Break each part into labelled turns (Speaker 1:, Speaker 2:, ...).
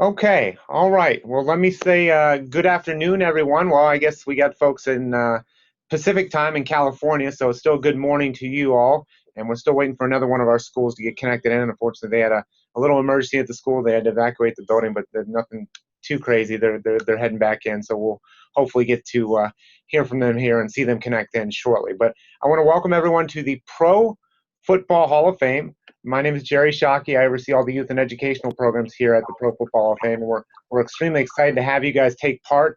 Speaker 1: Okay, all right. Well, let me say good afternoon, everyone. Well, I guess we got folks in Pacific time in California, so it's still good morning to you all. And we're still waiting for another one of our schools to get connected in. Unfortunately, they had a little emergency at the school. They had to evacuate the building, but there's nothing too crazy. They're heading back in, so we'll hopefully get to hear from them here and see them connect in shortly. But I want to welcome everyone to the Pro Football Hall of Fame. My name is Jerry Shockey. I oversee all the youth and educational programs here at the Pro Football Hall of Fame. We're extremely excited to have you guys take part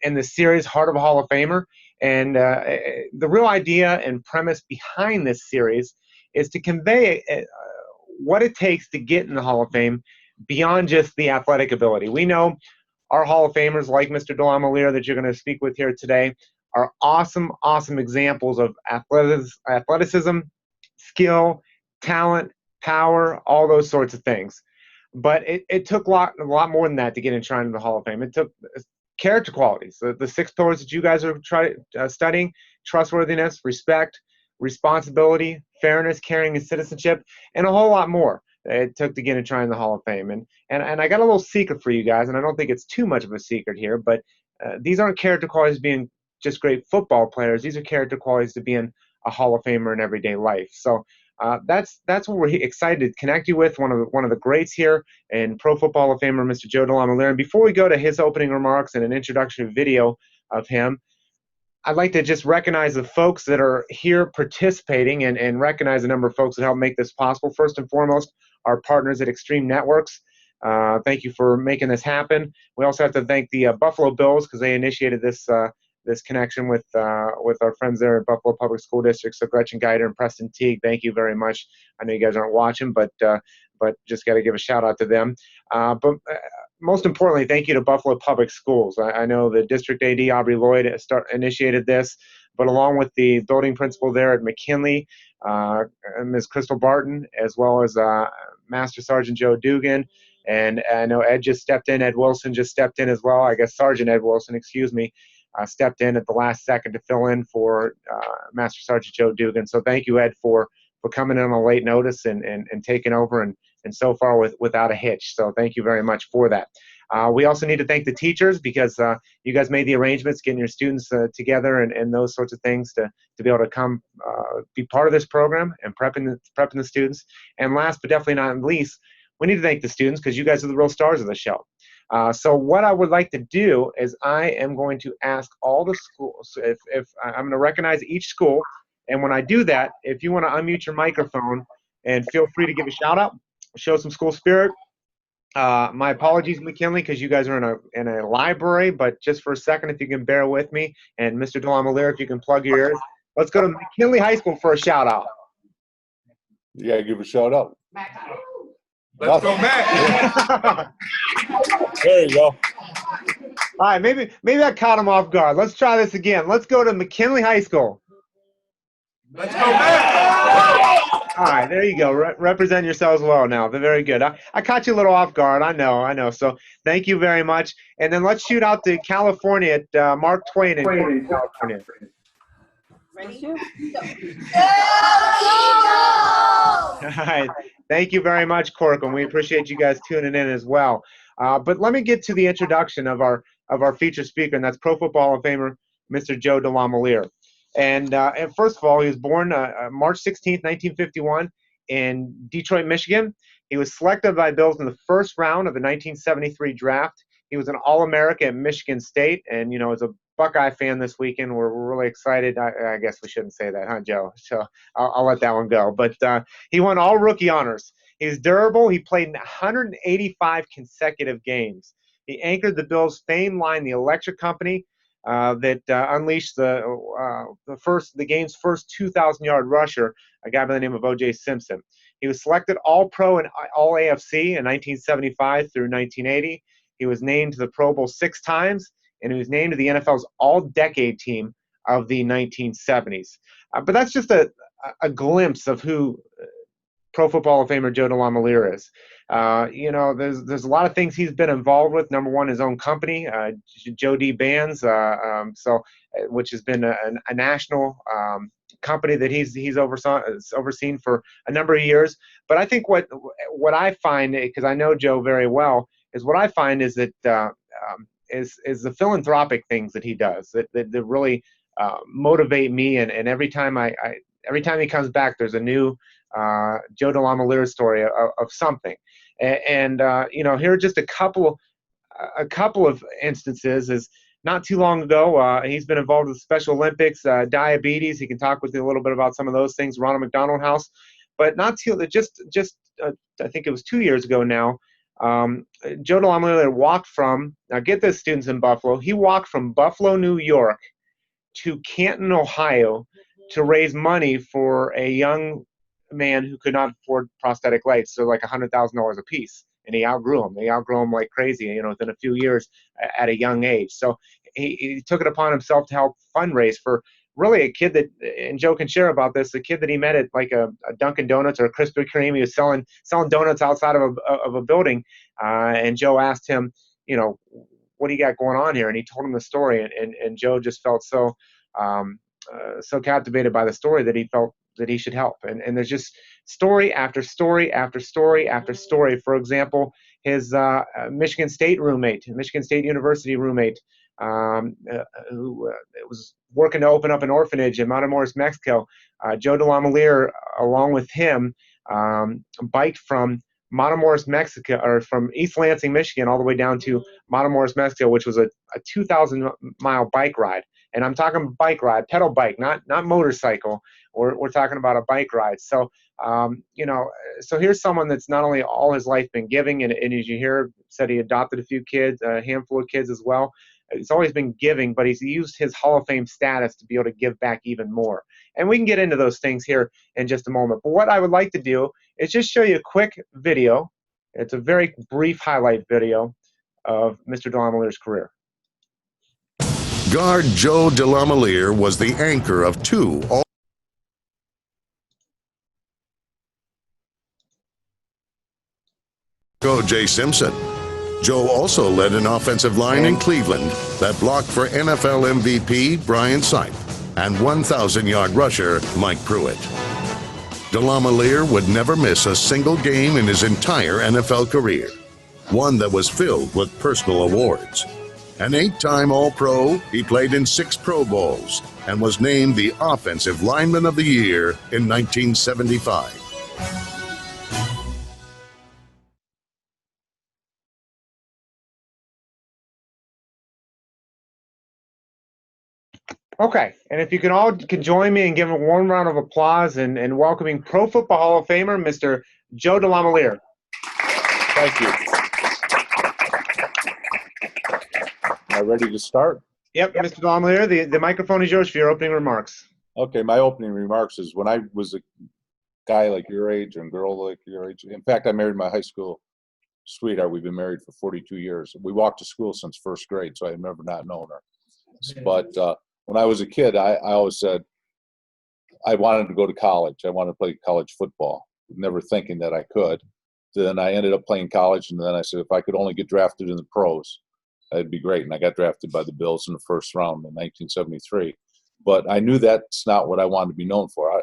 Speaker 1: in the series Heart of a Hall of Famer. And the real idea and premise behind this series is to convey what it takes to get in the Hall of Fame beyond just the athletic ability. We know our Hall of Famers, like Mr. DeLamielleure that you're going to speak with here today, are awesome examples of athleticism, skill, talent, power, all those sorts of things. But it took a lot more than that to get enshrined in the Hall of Fame. It took character qualities, the six pillars that you guys are studying: trustworthiness, respect, responsibility, fairness, caring, and citizenship, and a whole lot more. It took to get enshrined in the Hall of Fame. And I got a little secret for you guys, and I don't think it's too much of a secret here, but these aren't character qualities being just great football players. These are character qualities to being a Hall of Famer in everyday life. So that's what we're excited to connect you with, one of the greats here in Pro Football Hall of Famer, Mr. Joe DeLamielleure. And before we go to his opening remarks and an introductory video of him, I'd like to just recognize the folks that are here participating and recognize the number of folks that help make this possible. First and foremost, our partners at Extreme Networks. Thank you for making this happen. We also have to thank the Buffalo Bills because they initiated this connection with our friends there at Buffalo Public School District. So Gretchen Geider and Preston Teague, thank you very much. I know you guys aren't watching, but just got to give a shout out to them. But most importantly, thank you to Buffalo Public Schools. I know the District AD, Aubrey Lloyd, initiated this, but along with the building principal there at McKinley, Ms. Crystal Barton, as well as Master Sergeant Joe Dugan, and I know Ed Wilson just stepped in as well. I guess Sergeant Ed Wilson, excuse me, stepped in at the last second to fill in for Master Sergeant Joe Dugan. So thank you, Ed, for coming in on late notice and taking over and so far without a hitch. So thank you very much for that. We also need to thank the teachers because you guys made the arrangements, getting your students together and those sorts of things to be able to come be part of this program and prepping the students. And last but definitely not least, we need to thank the students because you guys are the real stars of the show. So what I would like to do is I am going to ask all the schools, if I'm going to recognize each school, and when I do that, if you want to unmute your microphone and feel free to give a shout out, show some school spirit. My apologies, McKinley, because you guys are in a library, but just for a second, if you can bear with me, and Mr. DeLamielleure, if you can plug your ears. Let's go to McKinley High School for a shout out.
Speaker 2: You gotta give a shout out.
Speaker 3: Let's go, Matt.
Speaker 2: There you go.
Speaker 1: All right, maybe I caught him off guard. Let's try this again. Let's go to McKinley High School.
Speaker 3: Let's go, Matt.
Speaker 1: All right, there you go. Represent yourselves well now. They're very good. I caught you a little off guard. I know. So thank you very much. And then let's shoot out to California at Mark Twain in California.
Speaker 4: Ready?
Speaker 1: All right. Thank you very much, Corcoran. We appreciate you guys tuning in as well. But let me get to the introduction of our featured speaker, and that's Pro Football Hall of Famer, Mr. Joe DeLamielleure. And first of all, he was born March 16th, 1951 in Detroit, Michigan. He was selected by Bills in the first round of the 1973 draft. He was an All-America at Michigan State, and, as a Buckeye fan this weekend, we're really excited. I guess we shouldn't say that, huh, Joe? So I'll let that one go. But he won all rookie honors. He was durable. He played in 185 consecutive games. He anchored the Bills' famed line, the Electric Company, that unleashed the game's first 2,000-yard rusher, a guy by the name of O.J. Simpson. He was selected All-Pro and All-AFC in 1975 through 1980. He was named to the Pro Bowl 6 times, and he was named to the NFL's All-Decade Team of the 1970s. But that's just a glimpse of who Pro Football Hall of Famer Joe DeLamielleure is. There's a lot of things he's been involved with. Number one, his own company, Joe D. Bands, which has been a national company that he's overseen for a number of years. But I think what I find, because I know Joe very well, is what I find is that is the philanthropic things that he does that really motivate me. And every time every time he comes back, there's a new Joe DeLamielleure story of something. And here are just a couple of instances. Is not too long ago, he's been involved with Special Olympics, diabetes. He can talk with you a little bit about some of those things, Ronald McDonald House. But not too, I think it was 2 years ago now, Joe DeLamielleure walked from, now get this, students in Buffalo, he walked from Buffalo, New York to Canton, Ohio to raise money for a young man who could not afford prosthetic legs, so like $100,000 a piece. And he outgrew them. They outgrew them like crazy, within a few years at a young age. So he took it upon himself to help fundraise for really a kid that, and Joe can share about this, a kid that he met at like a Dunkin' Donuts or a Krispy Kreme. He was selling donuts outside of a building, and Joe asked him, what do you got going on here? And he told him the story, and Joe just felt so captivated by the story that he felt that he should help. And there's just story after story after story after story. For example, his Michigan State University roommate, who was working to open up an orphanage in Matamoros, Mexico. Joe DeLamielleure, along with him, biked from Matamoros, Mexico, or from East Lansing, Michigan, all the way down to Matamoros, Mexico, which was a 2,000-mile bike ride. And I'm talking bike ride, pedal bike, not motorcycle. We're talking about a bike ride. So, so here's someone that's not only all his life been giving, and as you hear, said he adopted a few kids, a handful of kids as well. He's always been giving, but he's used his Hall of Fame status to be able to give back even more. And we can get into those things here in just a moment. But what I would like to do is just show you a quick video. It's a very brief highlight video of Mr. DeLamielleur's career.
Speaker 5: Guard Joe DeLamielleure was the anchor of two O.J. Simpson. Joe also led an offensive line in Cleveland that blocked for NFL MVP Brian Sipe and 1,000-yard rusher Mike Pruitt. DeLamielleure would never miss a single game in his entire NFL career, one that was filled with personal awards. An 8-time All-Pro, he played in 6 Pro Bowls and was named the Offensive Lineman of the Year in 1975.
Speaker 1: Okay, and if you can join me and give a warm round of applause and welcoming Pro Football Hall of Famer, Mr. Joe DeLamielleure.
Speaker 2: Thank you. Am I ready to start?
Speaker 1: Yep, Mr. DeLamielleure, the microphone is yours for your opening remarks.
Speaker 2: Okay, my opening remarks is when I was a guy like your age and girl like your age. In fact, I married my high school sweetheart. We've been married for 42 years. We walked to school since first grade, so I had never not known her. But when I was a kid, I always said I wanted to go to college. I wanted to play college football, never thinking that I could. Then I ended up playing college, and then I said if I could only get drafted in the pros, that'd be great. And I got drafted by the Bills in the first round in 1973. But I knew that's not what I wanted to be known for.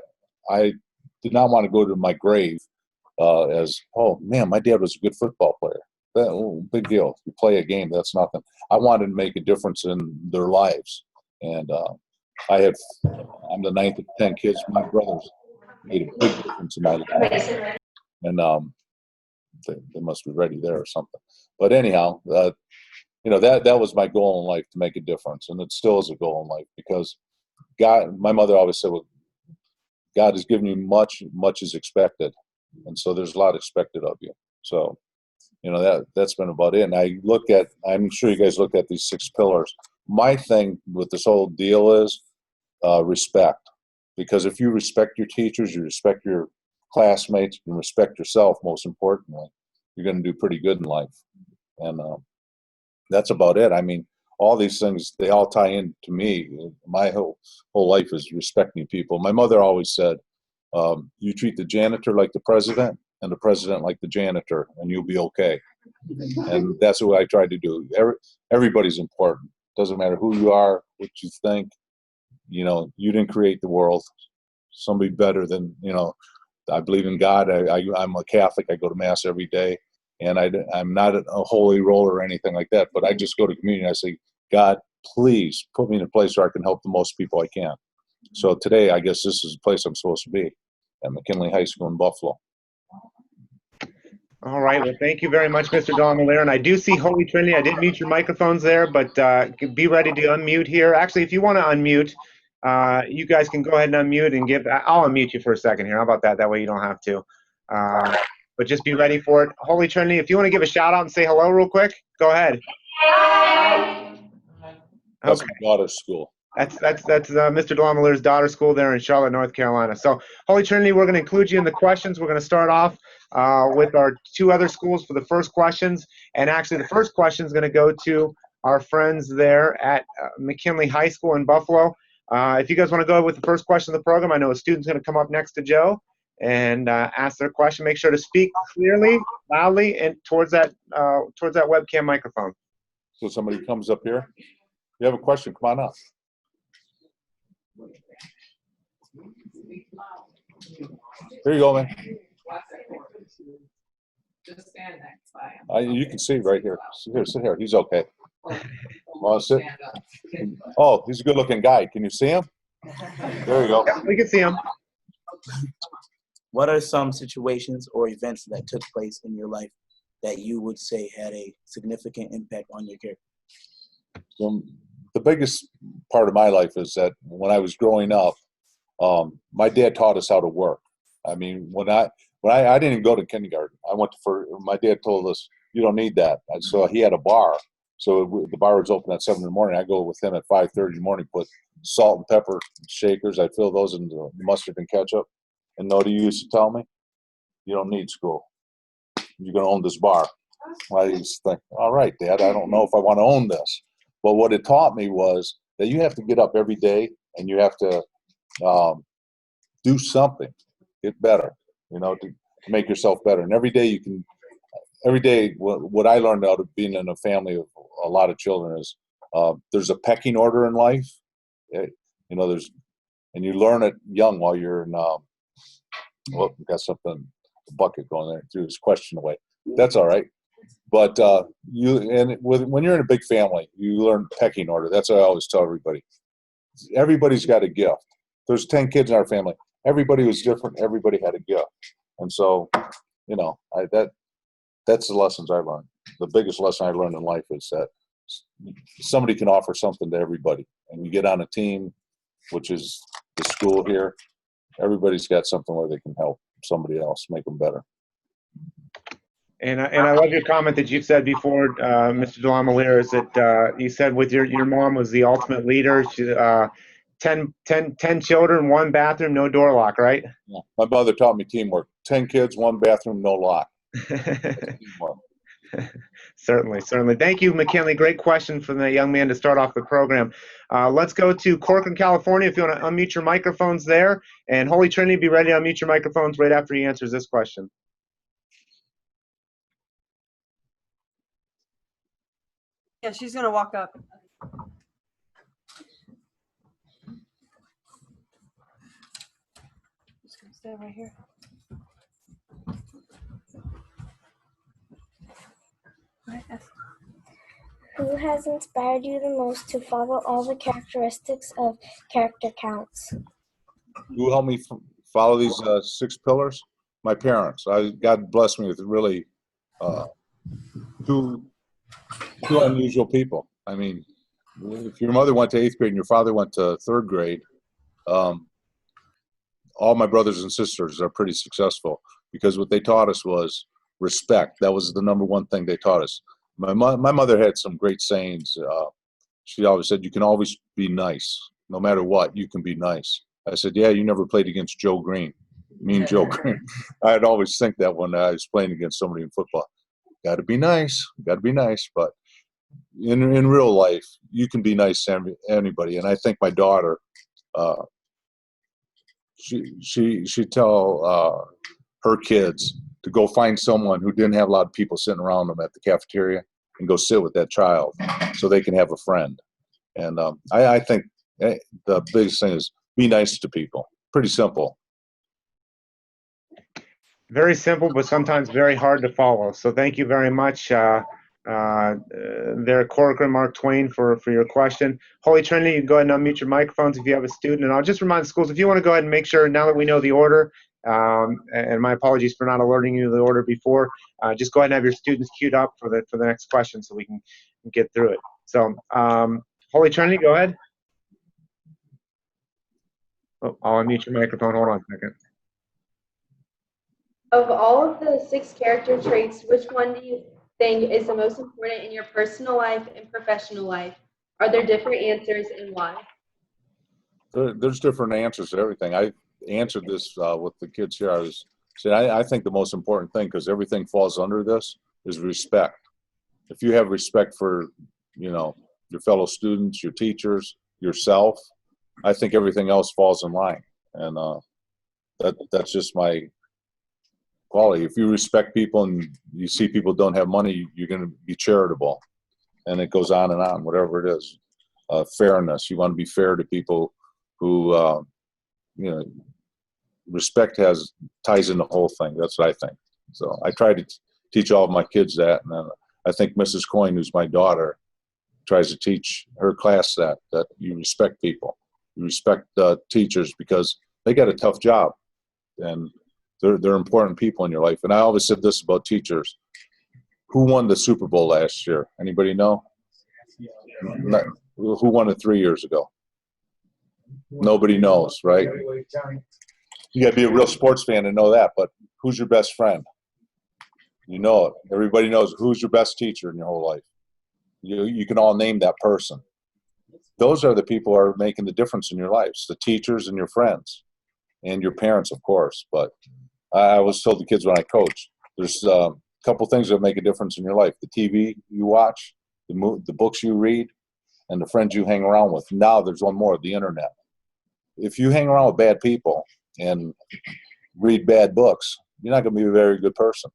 Speaker 2: I did not want to go to my grave as, oh, man, my dad was a good football player. Big deal. You play a game, that's nothing. I wanted to make a difference in their lives. And I'm the 9th of 10 kids. My brothers made a big difference in my life. And they must be ready there or something. But anyhow, that was my goal in life, to make a difference. And it still is a goal in life, because God, my mother always said, well, God has given you much is expected. And so there's a lot expected of you. So, that's been about it. And I'm sure you guys look at these 6 pillars. My thing with this whole deal is respect. Because if you respect your teachers, you respect your classmates, and respect yourself, most importantly, you're going to do pretty good in life. And that's about it. I mean, all these things, they all tie in to me. My whole life is respecting people. My mother always said, you treat the janitor like the president and the president like the janitor, and you'll be okay. And that's what I tried to do. Everybody's important. Doesn't matter who you are, what you think. You didn't create the world. Somebody better than, I believe in God. I'm a Catholic. I go to Mass every day. And I'm not a holy roller or anything like that, but I just go to communion. I say, God, please put me in a place where I can help the most people I can. So today, I guess this is the place I'm supposed to be, at McKinley High School in Buffalo.
Speaker 1: All right. Well, thank you very much, Mr. DeLamielleure. And I do see Holy Trinity. I didn't mute your microphones there, but be ready to unmute here. Actually, if you want to unmute, you guys can go ahead and unmute and give. I'll unmute you for a second here. How about that? That way you don't have to. But just be ready for it. Holy Trinity, if you want to give a shout out and say hello real quick, go ahead.
Speaker 2: That's
Speaker 1: Okay.
Speaker 2: my daughter's school.
Speaker 1: That's Mr. DeLamielleure's daughter's school there in Charlotte, North Carolina. So, Holy Trinity, we're going to include you in the questions. We're going to start off with our two other schools for the first questions. And actually, the first question is going to go to our friends there at McKinley High School in Buffalo. If you guys want to go with the first question of the program, I know a student's going to come up next to Joe and ask their question. Make sure to speak clearly, loudly, and towards that webcam microphone.
Speaker 2: So somebody comes up here. You have a question? Come on up. There you go, man.
Speaker 6: Just stand next by him.
Speaker 2: You can see right here. Sit here. He's okay. Sit. Oh, he's a good-looking guy. Can you see him? There you go.
Speaker 1: Yeah, we can see him.
Speaker 7: What are some situations or events that took place in your life that you would say had a significant impact on your character?
Speaker 2: The biggest part of my life is that when I was growing up, my dad taught us how to work. I mean, when I didn't even go to kindergarten. My dad told us, you don't need that. And so he had a bar. So the bar was open at 7 in the morning. I go with him at 5:30 in the morning, put salt and pepper shakers. I'd fill those into mustard and ketchup. And know what he used to tell me? You don't need school. You're going to own this bar. I used to think, all right, Dad, I don't know if I want to own this. But what it taught me was that you have to get up every day and you have to do something, get better, to make yourself better. And every day what I learned out of being in a family of a lot of children is there's a pecking order in life. And you learn it young while you're in, well, we got something, a bucket going there, threw his question away. That's all right. But when you're in a big family, you learn pecking order. That's what I always tell everybody. Everybody's got a gift. There's 10 kids in our family. Everybody was different. Everybody had a gift. And so, that's the lessons I learned. The biggest lesson I learned in life is that somebody can offer something to everybody. And you get on a team, which is the school here. Everybody's got something where they can help somebody else, make them better.
Speaker 1: And I love your comment that you said before, Mr. DeLamielleure, is that you said with your mom was the ultimate leader. She, 10 children, one bathroom, no door lock, right?
Speaker 2: Yeah. My mother taught me teamwork. 10 kids, one bathroom, no lock.
Speaker 1: Certainly. Thank you, McKinley. Great question from the young man to start off the program. Let's go to Corcoran, California. If you want to unmute your microphones there. And Holy Trinity, be ready to unmute your microphones right after he answers this question.
Speaker 4: Yeah, she's gonna walk up. Just gonna stay right here.
Speaker 8: Who has inspired you the most to follow all the characteristics of character counts?
Speaker 2: Who helped me follow these 6 pillars? My parents. God blessed me with really two unusual people. I mean, if your mother went to 8th grade and your father went to 3rd grade, all my brothers and sisters are pretty successful because what they taught us was respect. That was the number one thing they taught us. My mother had some great sayings. She always said, you can always be nice. No matter what, you can be nice. I said, yeah, you never played against Joe Green. Mean Joe Green. I'd always think that when I was playing against somebody in football. Got to be nice. Got to be nice. But in real life, you can be nice to anybody. And I think my daughter, she'd tell her kids to go find someone who didn't have a lot of people sitting around them at the cafeteria and go sit with that child so they can have a friend. And I think the biggest thing is be nice to people. Pretty simple.
Speaker 1: Very simple, but sometimes very hard to follow. So thank you very much, there, Corcoran, Mark Twain, for your question. Holy Trinity, you can go ahead and unmute your microphones if you have a student. And I'll just remind schools, if you want to go ahead and make sure, now that we know the order, and my apologies for not alerting you to the order before, just go ahead and have your students queued up for the next question so we can get through it. So, Holy Trinity, go ahead. Oh, I'll unmute your microphone. Hold on a second.
Speaker 9: Of all of the 6 character traits, which one do you think is the most important in your personal life and professional life? Are there different answers, and why?
Speaker 2: There's different answers to everything. I answered this with the kids here. I was saying I think the most important thing, because everything falls under this, is respect. If you have respect for, your fellow students, your teachers, yourself, I think everything else falls in line. And that's just my quality. If you respect people and you see people don't have money, you're going to be charitable. And it goes on and on, whatever it is. Fairness. You want to be fair to people who, respect ties in the whole thing. That's what I think. So I try to teach all of my kids that. And I think Mrs. Coyne, who's my daughter, tries to teach her class that you respect people. You respect teachers, because they got a tough job. And they're important people in your life. And I always said this about teachers. Who won the Super Bowl last year? Anybody know? Who won it 3 years ago? Nobody knows, right? You got to be a real sports fan to know that. But who's your best friend? You know it. Everybody knows who's your best teacher in your whole life. You can all name that person. Those are the people who are making the difference in your lives, the teachers and your friends and your parents, of course. But I always told the kids when I coach, there's a couple things that make a difference in your life: the TV you watch, the books you read, and the friends you hang around with. Now there's one more: the internet. If you hang around with bad people and read bad books, you're not going to be a very good person.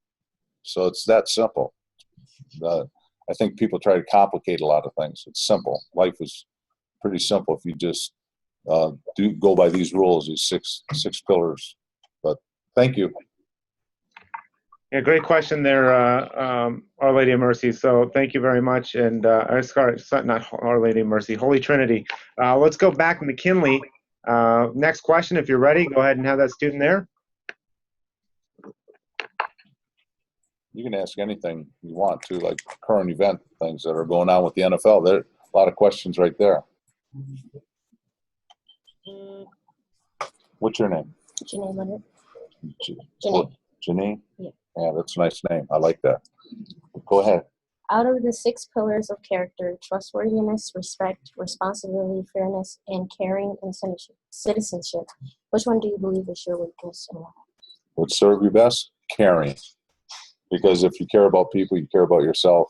Speaker 2: So it's that simple. I think people try to complicate a lot of things. It's simple. Life is pretty simple if you just do go by these rules, these six pillars. But thank you.
Speaker 1: Yeah, great question there, Our Lady of Mercy. So thank you very much. And not Our Lady of Mercy, Holy Trinity. Let's go back to McKinley. Next question, if you're ready, go ahead and have that student there.
Speaker 2: You can ask anything you want to, like current event things that are going on with the NFL. There are a lot of questions right there. What's your name?
Speaker 8: Janine Leonard.
Speaker 2: Janine?
Speaker 8: Yeah.
Speaker 2: Yeah, that's a nice name. I like that. Go ahead.
Speaker 8: Out of the 6 pillars of character, trustworthiness, respect, responsibility, fairness, and caring and citizenship, which one do you believe is your weakness and why?
Speaker 2: Would serve you best? Caring. Because if you care about people, you care about yourself,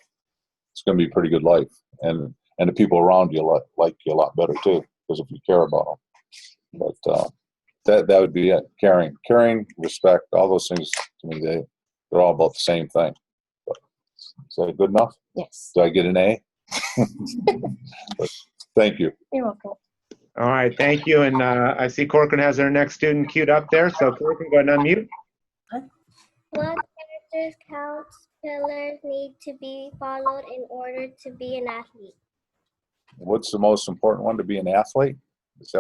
Speaker 2: it's going to be a pretty good life. And the people around you like you a lot better too, because if you care about them. But that would be it. Caring, respect, all those things, to me, they're all about the same thing. But, is that good enough?
Speaker 8: Yes.
Speaker 2: Do I get an A? But thank you.
Speaker 8: You're welcome.
Speaker 1: All right, thank you. And I see Corcoran has our next student queued up there. So Corcoran, go ahead and unmute.
Speaker 8: What characters, counts, pillars need to be followed in order to be an athlete?
Speaker 2: What's the most important one to be an athlete? Is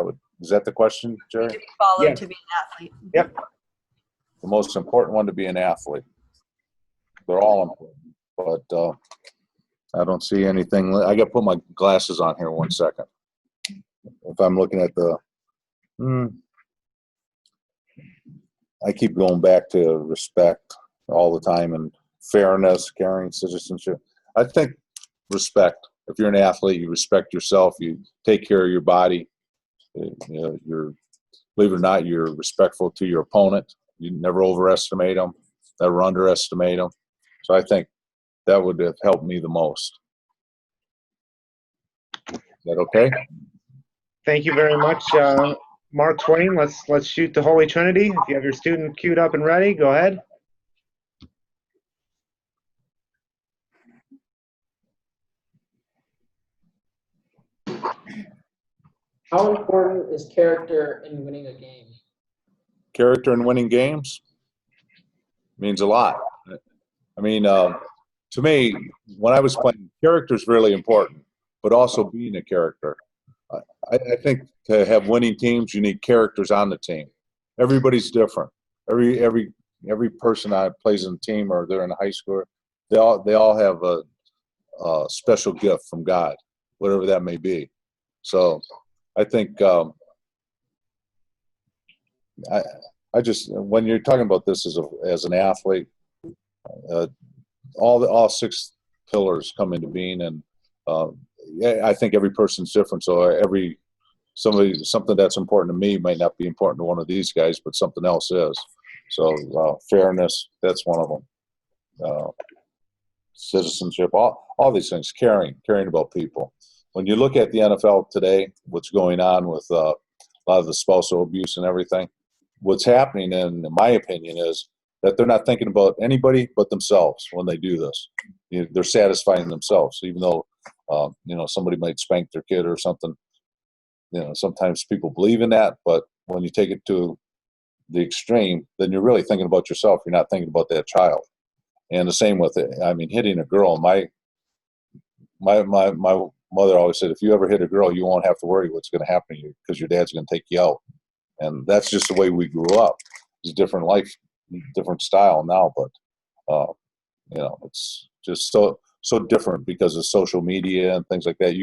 Speaker 2: that the question, Jerry?
Speaker 4: To be followed
Speaker 1: Yes.
Speaker 4: to be an athlete.
Speaker 1: Yep.
Speaker 2: The most important one to be an athlete. They're all important, but I don't see anything. I got to put my glasses on here 1 second. If I'm looking at I keep going back to respect all the time, and fairness, caring, citizenship. I think respect. If you're an athlete, you respect yourself. You take care of your body. You're, believe it or not, you're respectful to your opponent. You never overestimate them, never underestimate them. So I think that would have helped me the most. Is that okay?
Speaker 1: Thank you very much, Mark Twain. Let's shoot the Holy Trinity. If you have your student queued up and ready, go ahead.
Speaker 10: How important is character in winning a game?
Speaker 2: Character in winning games? means a lot. I mean, to me, when I was playing, character is really important, but also being a character. I think to have winning teams, you need characters on the team. Everybody's different. Every person that plays in the team or they're in high school, they all have a special gift from God, whatever that may be. So I think I just, when you're talking about this as an athlete, all six pillars come into being, and yeah, I think every person's different. So something that's important to me might not be important to one of these guys, but something else is. So fairness, that's one of them. Citizenship, all these things, caring about people. When you look at the NFL today, what's going on with a lot of the spousal abuse and everything, what's happening, in my opinion, is that they're not thinking about anybody but themselves when they do this. They're satisfying themselves, even though somebody might spank their kid or something. Sometimes people believe in that, but when you take it to the extreme, then you're really thinking about yourself. You're not thinking about that child. And the same with it. I mean, hitting a girl. My mother always said, if you ever hit a girl, you won't have to worry what's going to happen to you because your dad's going to take you out. And that's just the way we grew up. It's a different life, different style now, but it's just so different because of social media and things like that.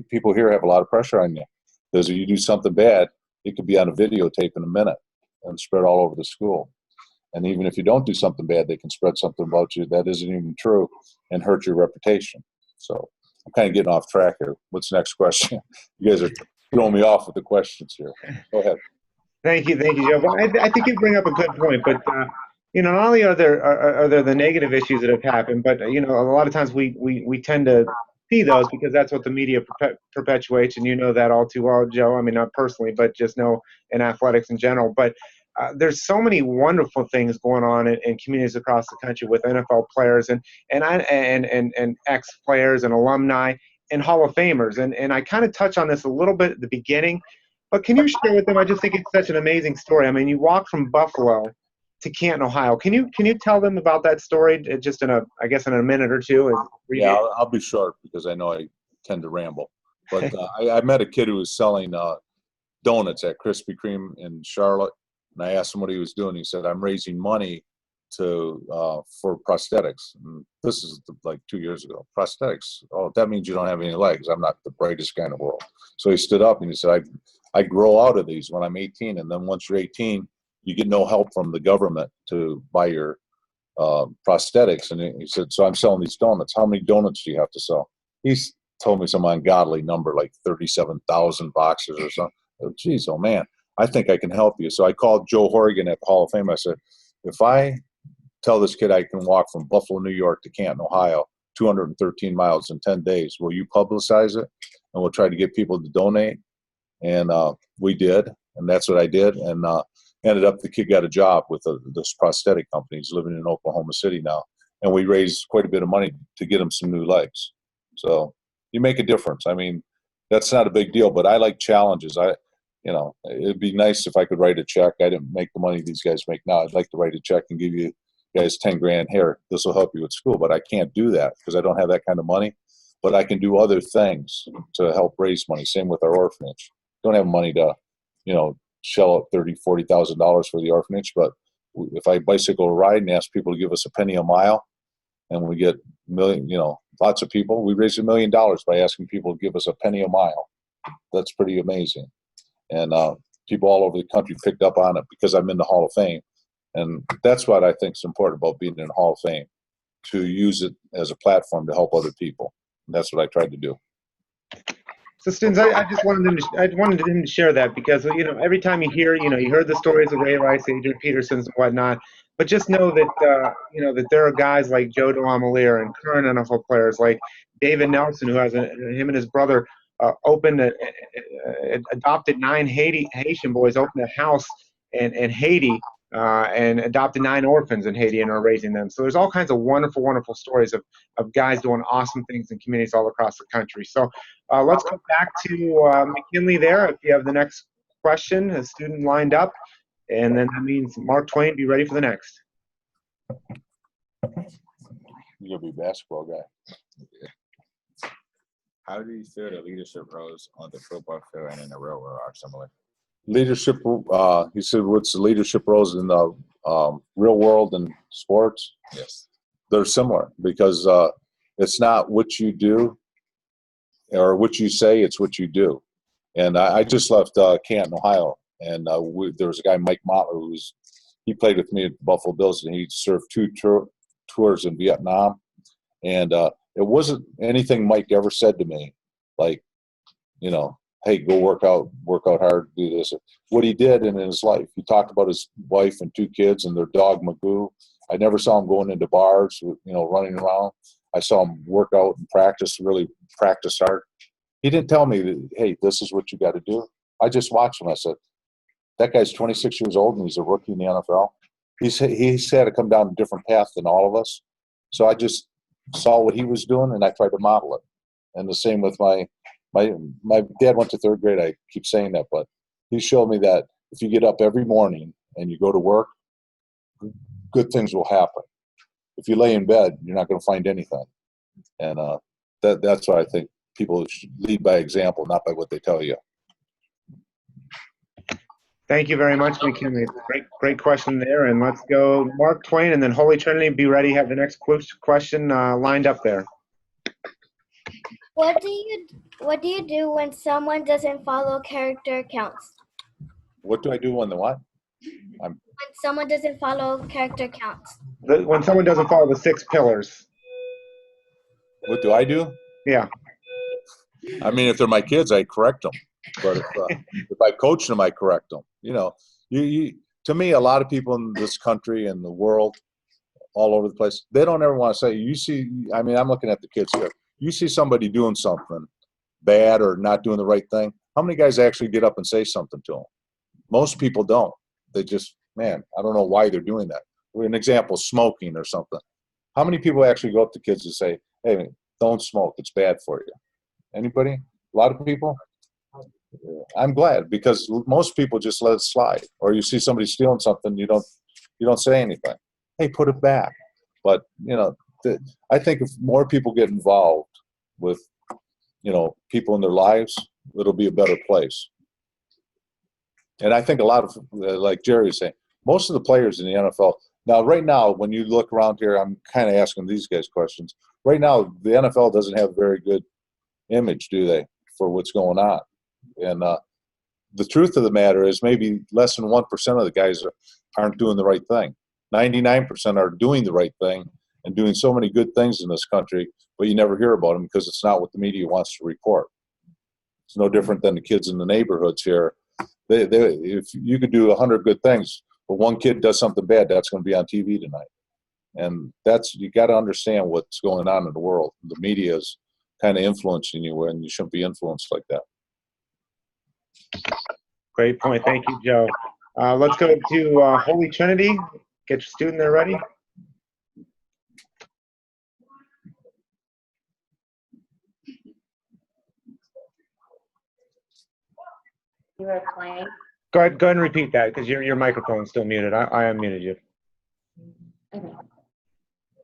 Speaker 2: People here have a lot of pressure on you because if you do something bad, it could be on a videotape in a minute and spread all over the school. And even if you don't do something bad, they can spread something about you that isn't even true and hurt your reputation. So I'm kind of getting off track here. What's the next question? You guys are throwing me off with the questions here. Go ahead.
Speaker 1: Thank you, Joe. Well, I think you bring up a good point, but not only are there the negative issues that have happened, but a lot of times we tend to see those because that's what the media perpetuates, and you know that all too well, Joe. I mean, not personally, but just know in athletics in general. But there's so many wonderful things going on in communities across the country with NFL players and ex-players and alumni and Hall of Famers, and I kind of touch on this a little bit at the beginning. But can you share with them? I just think it's such an amazing story. I mean, you walked from Buffalo to Canton, Ohio. Can you tell them about that story just in a minute or two?
Speaker 2: Yeah, I'll be short because I know I tend to ramble. But I met a kid who was selling donuts at Krispy Kreme in Charlotte, and I asked him what he was doing. He said, "I'm raising money for prosthetics." And this is like 2 years ago. Prosthetics? Oh, that means you don't have any legs. I'm not the brightest guy in the world. So he stood up and he said, I grow out of these when I'm 18, and then once you're 18, you get no help from the government to buy your prosthetics. And he said, so I'm selling these donuts. How many donuts do you have to sell? He's told me some ungodly number, like 37,000 boxes or something. Oh, geez, oh man, I think I can help you. So I called Joe Horrigan at the Hall of Fame. I said, if I tell this kid I can walk from Buffalo, New York to Canton, Ohio, 213 miles in 10 days, will you publicize it? And we'll try to get people to donate. And we did, and that's what I did. And ended up the kid got a job with this prosthetic company. He's living in Oklahoma City now. And we raised quite a bit of money to get him some new legs. So you make a difference. I mean, that's not a big deal, but I like challenges. It'd be nice if I could write a check. I didn't make the money these guys make now. I'd like to write a check and give you guys 10 grand here. This will help you with school, but I can't do that because I don't have that kind of money. But I can do other things to help raise money. Same with our orphanage. Don't have money to, shell out $30,000, $40,000 for the orphanage. But if I bicycle a ride and ask people to give us a penny a mile, and we get lots of people, we raise $1 million by asking people to give us a penny a mile. That's pretty amazing. And people all over the country picked up on it because I'm in the Hall of Fame. And that's what I think is important about being in the Hall of Fame, to use it as a platform to help other people. And that's what I tried to do.
Speaker 1: So, students, I just wanted him to share that because every time you hear, you heard the stories of Ray Rice, Adrian Peterson's, and whatnot, but just know that that there are guys like Joe DeLamielleure and current NFL players like David Nelson, who has him and his brother adopted 9 Haitian boys, opened a house in Haiti. And adopted 9 orphans in Haiti and are raising them. So there's all kinds of wonderful, wonderful stories of guys doing awesome things in communities all across the country. So let's go back to McKinley there. If you have the next question, a student lined up, and then that means Mark Twain, be ready for the next.
Speaker 2: You're gonna be a basketball guy.
Speaker 11: How do you feel the leadership roles on the football field and in the real world are similar?
Speaker 2: Leadership. He said, "What's the leadership roles in the real world and sports?"
Speaker 11: Yes.
Speaker 2: They're similar because it's not what you do or what you say; it's what you do. And I just left Canton, Ohio, and there was a guy, Mike Mottler, he played with me at the Buffalo Bills, and he served 2 tours in Vietnam. And it wasn't anything Mike ever said to me, like, hey, go work out hard, do this. What he did in his life, he talked about his wife and 2 kids and their dog Magoo. I never saw him going into bars, running around. I saw him work out and really practice hard. He didn't tell me that, hey, this is what you got to do. I just watched him. I said, that guy's 26 years old and he's a rookie in the NFL. He's had to come down a different path than all of us. So I just saw what he was doing and I tried to model it. And the same with my dad went to 3rd grade. I keep saying that, but he showed me that if you get up every morning and you go to work, good things will happen. If you lay in bed, you're not going to find anything. And that's why I think people should lead by example, not by what they tell you.
Speaker 1: Thank you very much, McKinley. Great question there. And let's go Mark Twain and then Holy Trinity. Be ready. Have the next question lined up there.
Speaker 12: What do you do when someone doesn't follow character counts?
Speaker 2: What do I do when the what?
Speaker 12: When someone doesn't follow character counts.
Speaker 1: When someone doesn't follow the 6 pillars.
Speaker 2: What do I do?
Speaker 1: Yeah.
Speaker 2: I mean, if they're my kids, I correct them. But if I coach them, I correct them. To me, a lot of people in this country and the world, all over the place, they don't ever want to say, I'm looking at the kids here. You see somebody doing something bad or not doing the right thing, how many guys actually get up and say something to them? Most people don't. They just, I don't know why they're doing that. An example, smoking or something. How many people actually go up to kids and say, hey, don't smoke, it's bad for you? Anybody? A lot of people? I'm glad, because most people just let it slide. Or you see somebody stealing something, you don't say anything. Hey, put it back. But I think if more people get involved with people in their lives, it'll be a better place. And I think a lot of, like Jerry was saying, most of the players in the NFL now, right now, when you look around here, I'm kind of asking these guys questions. Right now, the NFL doesn't have a very good image, do they, for what's going on? And the truth of the matter is maybe less than 1% of the guys aren't doing the right thing. 99% are doing the right thing and doing so many good things in this country, but you never hear about them because it's not what the media wants to report. It's no different than the kids in the neighborhoods here. If you could do 100 good things, but one kid does something bad, that's going to be on TV tonight. And you got to understand what's going on in the world. The media is kind of influencing you, and you shouldn't be influenced like that.
Speaker 1: Great point. Thank you, Joe. Let's go to Holy Trinity. Get your student there ready.
Speaker 9: You were playing.
Speaker 1: Go ahead and repeat that because your microphone's still muted. I unmuted you.
Speaker 9: Okay.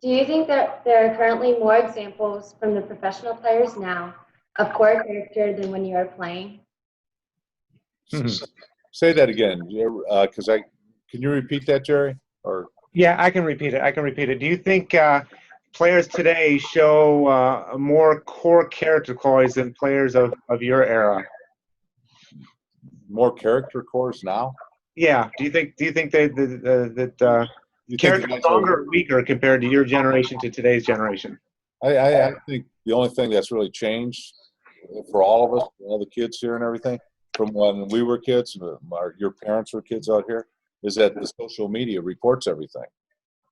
Speaker 9: Do you think that there are currently more examples from the professional players now of core character than when you were playing?
Speaker 2: Say that again, because can you repeat that, Jerry? Or
Speaker 1: yeah, I can repeat it. Do you think players today show more core character qualities than players of your era?
Speaker 2: More character cores now?
Speaker 1: Yeah. Do you think that character is stronger or weaker compared to your generation to today's generation?
Speaker 2: I think the only thing that's really changed for all of us, all the kids here and everything, from when we were kids, your parents were kids out here, is that the social media reports everything.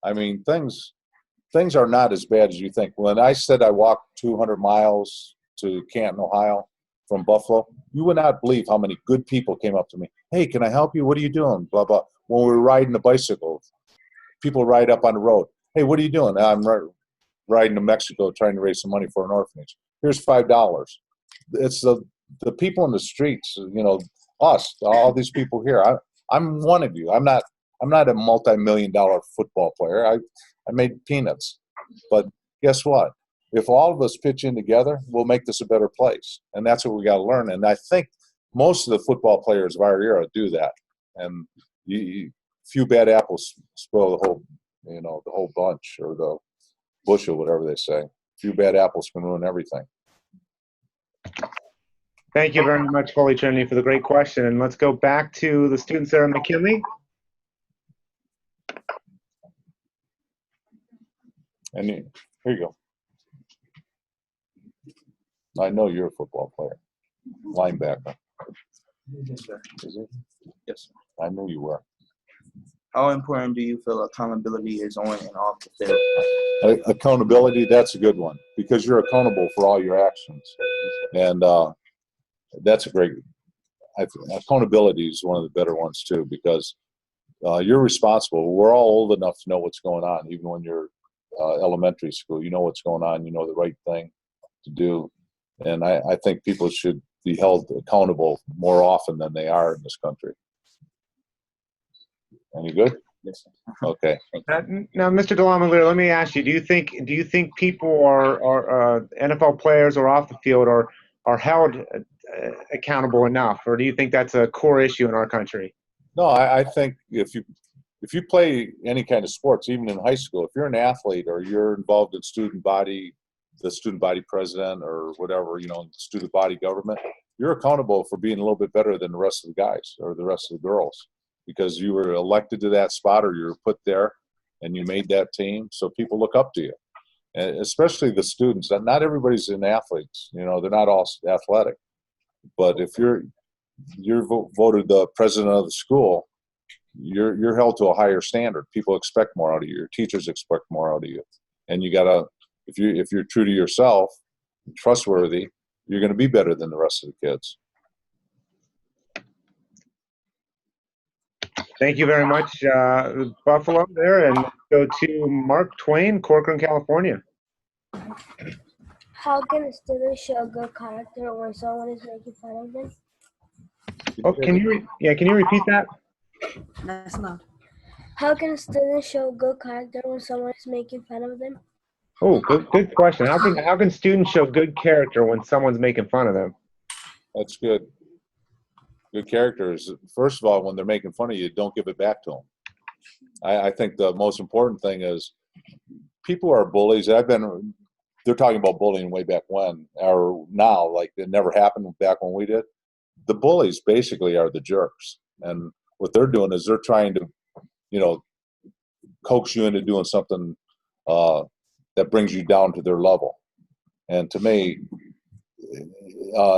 Speaker 2: I mean, things are not as bad as you think. When I said I walked 200 miles to Canton, Ohio, from Buffalo, you would not believe how many good people came up to me. Hey, can I help you? What are you doing? Blah, blah. When we were riding the bicycle, people ride up on the road. Hey, what are you doing? I'm riding to Mexico trying to raise some money for an orphanage. Here's $5. It's the people in the streets, us, all these people here. I'm one of you. I'm not I'm not a multi-million-dollar football player. I made peanuts. But guess what? If all of us pitch in together, we'll make this a better place. And that's what we got to learn. And I think most of the football players of our era do that. And few bad apples spoil the whole, the whole bunch, or the bushel, whatever they say. Few bad apples can ruin everything.
Speaker 1: Thank you very much, Holy Trinity, for the great question. And let's go back to the student, Sarah McKinley.
Speaker 2: And here you go. I know you're a football player, linebacker.
Speaker 7: Yes, sir.
Speaker 2: Is it?
Speaker 7: Yes, sir.
Speaker 2: I knew you were.
Speaker 7: How important do you feel accountability is on and off the field?
Speaker 2: Accountability, that's a good one, because you're accountable for all your actions. And that's a great, accountability is one of the better ones too, because you're responsible. We're all old enough to know what's going on, even when you're elementary school. You know what's going on, you know the right thing to do. And I think people should be held accountable more often than they are in this country. Any good?
Speaker 7: Yes, sir.
Speaker 2: Okay.
Speaker 1: Now, Mr. DeLamielleure, let me ask you: do you think people are NFL players or off the field are held accountable enough, or do you think that's a core issue in our country?
Speaker 2: No, I think if you play any kind of sports, even in high school, if you're an athlete or you're involved in the student body president or whatever, student body government, you're accountable for being a little bit better than the rest of the guys or the rest of the girls, because you were elected to that spot, or you were put there and you made that team. So people look up to you, and especially the students. Not everybody's an athletes, they're not all athletic, but if you're voted the president of the school, you're held to a higher standard. People expect more out of you. Your teachers expect more out of you, and you gotta, if you're true to yourself, trustworthy, you're going to be better than the rest of the kids.
Speaker 1: Thank you very much, Buffalo there, and go to Mark Twain, Corcoran, California.
Speaker 12: How can a student show good character when someone is making fun of them?
Speaker 1: Oh, can you repeat that?
Speaker 4: That's loud.
Speaker 12: How can a student show good character when someone is making fun of them?
Speaker 1: Oh, good question. How can students show good character when someone's making fun of them?
Speaker 2: That's good. Good character is, first of all, when they're making fun of you, don't give it back to them. I think the most important thing is, people are bullies. They're talking about bullying way back when, or now, like it never happened back when we did. The bullies basically are the jerks. And what they're doing is they're trying to, coax you into doing something that brings you down to their level. And to me,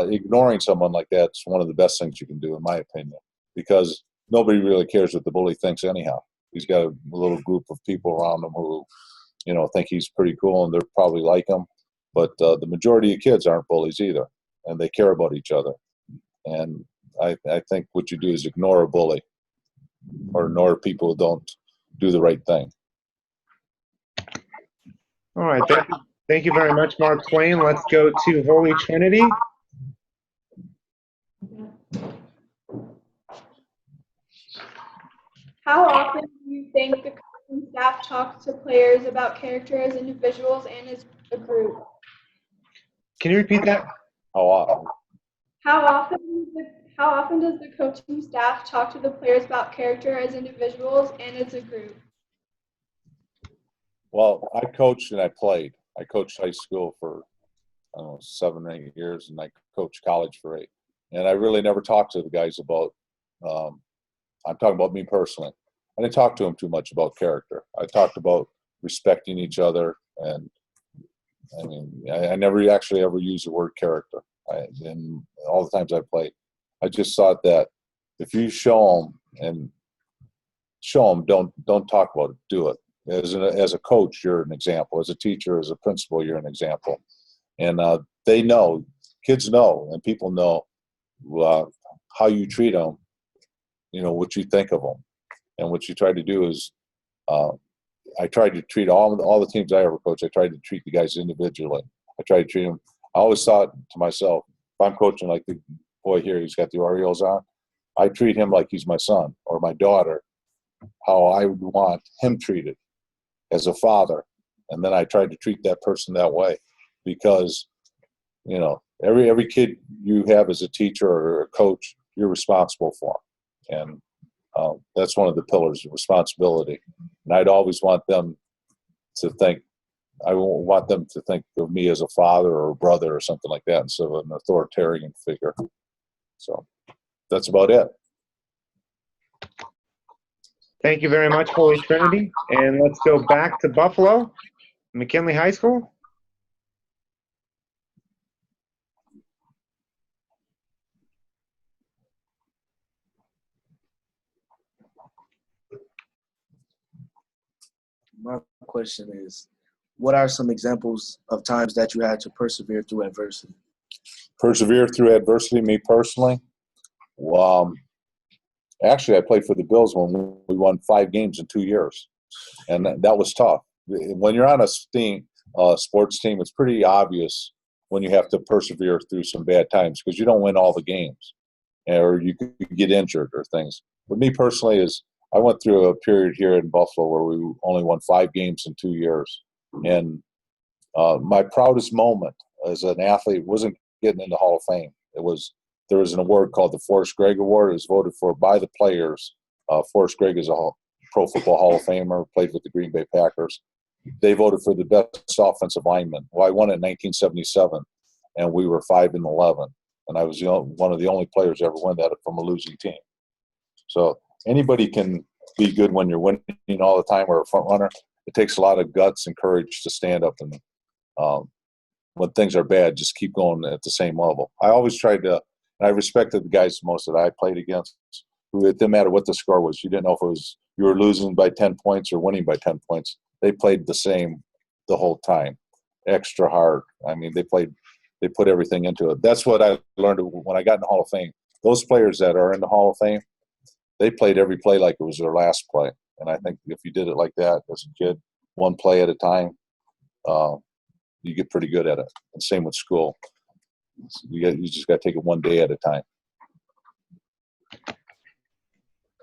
Speaker 2: ignoring someone like that's one of the best things you can do, in my opinion, because nobody really cares what the bully thinks anyhow. He's got a little group of people around him who, think he's pretty cool, and they're probably like him. But the majority of kids aren't bullies either, and they care about each other. And I think what you do is ignore a bully, or ignore people who don't do the right thing.
Speaker 1: All right. Thank you very much, Mark Twain. Let's go to Holy Trinity.
Speaker 13: How often do you think the coaching staff talks to players about character as individuals and as a group?
Speaker 1: Can you repeat that?
Speaker 2: How often?
Speaker 13: How often does the coaching staff talk to the players about character as individuals and as a group?
Speaker 2: Well, I coached and I played. I coached high school for, 7 or 8 years, and I coached college for 8. And I really never talked to the guys about, I'm talking about me personally. I didn't talk to them too much about character. I talked about respecting each other, and I never actually ever used the word character. In all the times I played, I just thought that if you show them, don't talk about it, do it. As a coach, you're an example. As a teacher, as a principal, you're an example. And they know, kids know, and people know how you treat them, what you think of them. And what you try to do is, I tried to treat all the teams I ever coached, I tried to treat the guys individually. I tried to treat them. I always thought to myself, if I'm coaching like the boy here, he's got the Orioles on, I treat him like he's my son or my daughter. how I would want him treated as a father. And then I tried to treat that person that way because, you know, every kid you have as a teacher or a coach, you're responsible for. And that's one of the pillars of responsibility. And I'd always want them to think, I want them to think of me as a father or a brother or something like that instead of an authoritarian figure. So that's about it.
Speaker 1: Thank you very much, Holy Trinity. And let's go back to Buffalo, McKinley High School.
Speaker 7: My question is, what are some examples of times that you had to persevere through adversity?
Speaker 2: Persevere through adversity, me personally? Well, actually, I played for the Bills when we won 5 games in 2 years. And that was tough. When you're on a sports team, it's pretty obvious when you have to persevere through some bad times because you don't win all the games or you could get injured or things. But me personally is I went through a period here in Buffalo where we only won 5 games in 2 years. And my proudest moment as an athlete wasn't getting into Hall of Fame. There was an award called the Forrest Gregg Award. It was voted for by the players. Forrest Gregg is a Pro Football Hall of Famer, played with the Green Bay Packers. They voted for the best offensive lineman. Well, I won it in 1977, and we were 5-11, and I was one of the only players to ever win that from a losing team. So anybody can be good when you're winning all the time or a front runner. It takes a lot of guts and courage to stand up and when things are bad, just keep going at the same level. I always tried to, and I respected the guys most that I played against, who it didn't matter what the score was. You didn't know if it was you were losing by 10 points or winning by 10 points. They played the same the whole time, extra hard. I mean, they put everything into it. That's what I learned when I got in the Hall of Fame. Those players that are in the Hall of Fame, they played every play like it was their last play. And I think if you did it like that as a kid, one play at a time, you get pretty good at it. And same with school. You just got to take it one day at a time.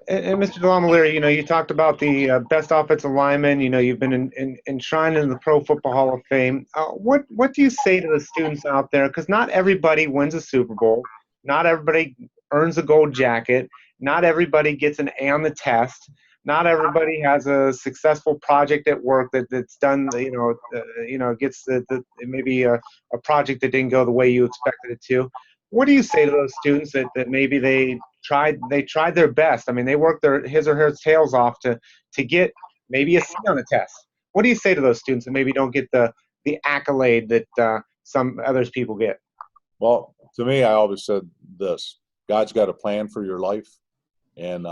Speaker 1: And Mr. DeLamielleure, you know, you talked about the best offensive lineman. You know, you've been enshrined in the Pro Football Hall of Fame. What do you say to the students out there? Because not everybody wins a Super Bowl. Not everybody earns a gold jacket. Not everybody gets an A on the test. Not everybody has a successful project at work that's done. Gets maybe a project that didn't go the way you expected it to. What do you say to those students that maybe they tried their best? I mean, they worked his or her tails off to get maybe a C on the test. What do you say to those students that maybe don't get the accolade that some others people get?
Speaker 2: Well, to me, I always said this: God's got a plan for your life, and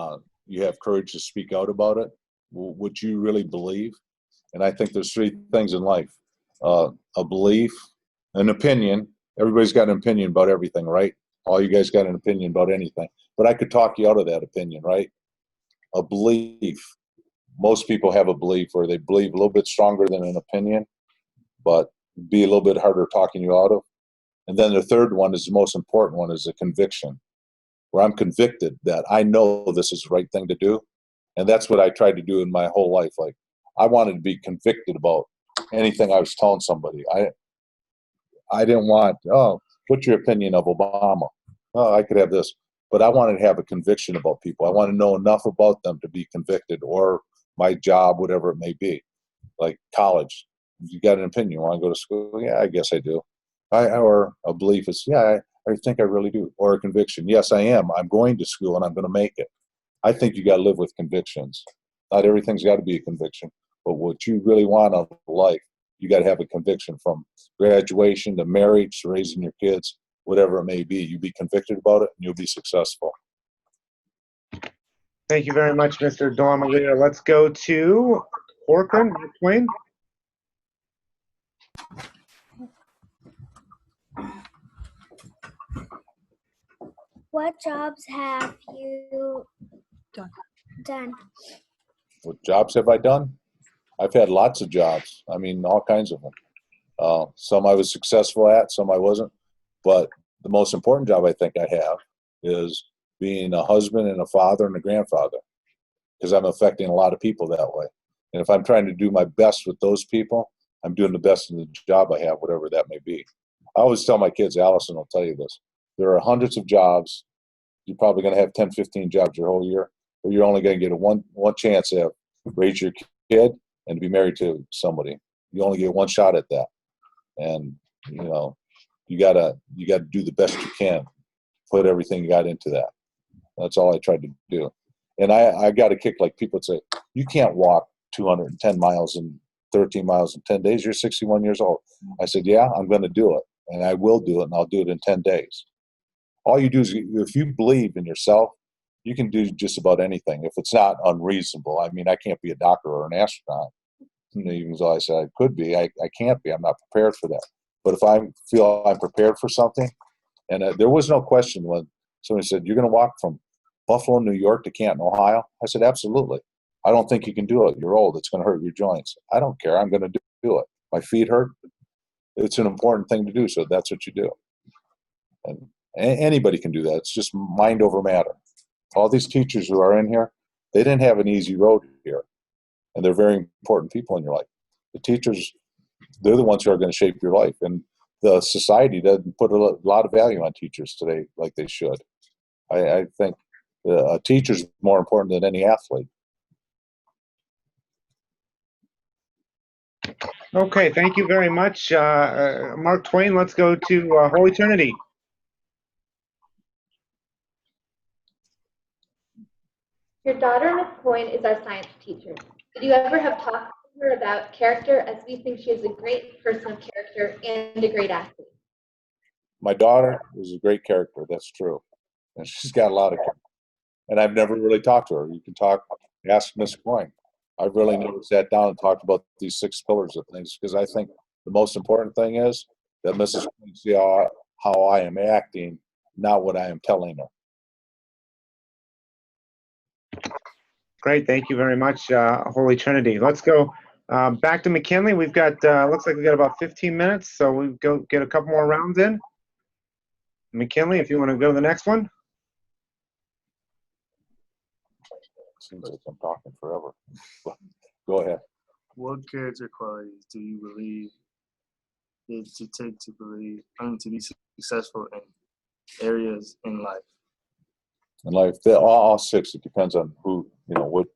Speaker 2: you have courage to speak out about it. What you really believe, and I think there's 3 things in life: a belief, an opinion. Everybody's got an opinion about everything, right? All you guys got an opinion about anything. But I could talk you out of that opinion, right? A belief. Most people have a belief where they believe a little bit stronger than an opinion, but be a little bit harder talking you out of. And then the third one is the most important one, is a conviction, where I'm convicted that I know this is the right thing to do. And that's what I tried to do in my whole life. Like, I wanted to be convicted about anything I was telling somebody. I didn't want, what's your opinion of Obama? Oh, I could have this. But I wanted to have a conviction about people. I want to know enough about them to be convicted, or my job, whatever it may be. Like college. You got an opinion. You want to go to school? Yeah, I guess I do. Or a belief is, yeah, I think I really do. Or a conviction. Yes, I am. I'm going to school and I'm going to make it. I think you got to live with convictions. Not everything's got to be a conviction. But what you really want out of life, you got to have a conviction, from graduation to marriage to raising your kids, whatever it may be. You be convicted about it and you'll be successful.
Speaker 1: Thank you very much, Mr. DeLamielleure. Let's go to Corcoran, Twain.
Speaker 12: What jobs have you done?
Speaker 2: What jobs have I done? I've had lots of jobs. I mean, all kinds of them. Some I was successful at, some I wasn't. But the most important job I think I have is being a husband and a father and a grandfather. because I'm affecting a lot of people that way. And if I'm trying to do my best with those people, I'm doing the best in the job I have, whatever that may be. I always tell my kids, Allison will tell you this, there are hundreds of jobs. You're probably going to have 10, 15 jobs your whole year, but you're only going to get one chance to raise your kid and be married to somebody. You only get one shot at that. And, you know, you gotta do the best you can. Put everything you got into that. That's all I tried to do. And I got a kick, like people would say, you can't walk 210 miles and 13 miles in 10 days. You're 61 years old. I said, yeah, I'm going to do it. And I will do it, and I'll do it in 10 days. All you do is, if you believe in yourself, you can do just about anything if it's not unreasonable. I mean, I can't be a doctor or an astronaut. Even though I said I could be, I can't be. I'm not prepared for that. But if I feel I'm prepared for something, and there was no question when somebody said, you're going to walk from Buffalo, New York to Canton, Ohio? I said, absolutely. I don't think you can do it. You're old. It's going to hurt your joints. I don't care. I'm going to do it. My feet hurt. It's an important thing to do, so that's what you do. And anybody can do that. It's just mind over matter. All these teachers who are in here, they didn't have an easy road here. And they're very important people in your life. The teachers, they're the ones who are going to shape your life. And the society doesn't put a lot of value on teachers today like they should. I think a teacher's more important than any athlete.
Speaker 1: Okay, thank you very much, Mark Twain. Let's go to Holy Trinity.
Speaker 9: Your daughter, Miss Coyne, is our science teacher. Did you ever have talked to her about character, as we think she is a great person of character and a great athlete?
Speaker 2: My daughter is a great character. That's true. And she's got a lot of character. And I've never really talked to her. You can ask Miss Coyne. I've really never sat down and talked about these 6 pillars of things, because I think the most important thing is that Mrs. Coyne see how I am acting, not what I am telling her.
Speaker 1: Great, thank you very much, Holy Trinity. Let's go back to McKinley. We've got, looks like we've got about 15 minutes, so we'll go get a couple more rounds in. McKinley, if you want to go to the next one.
Speaker 2: Seems like I'm talking forever. Go ahead.
Speaker 14: What character qualities do you believe it to take to be successful in areas in life?
Speaker 2: In life, all 6. It depends on who, what.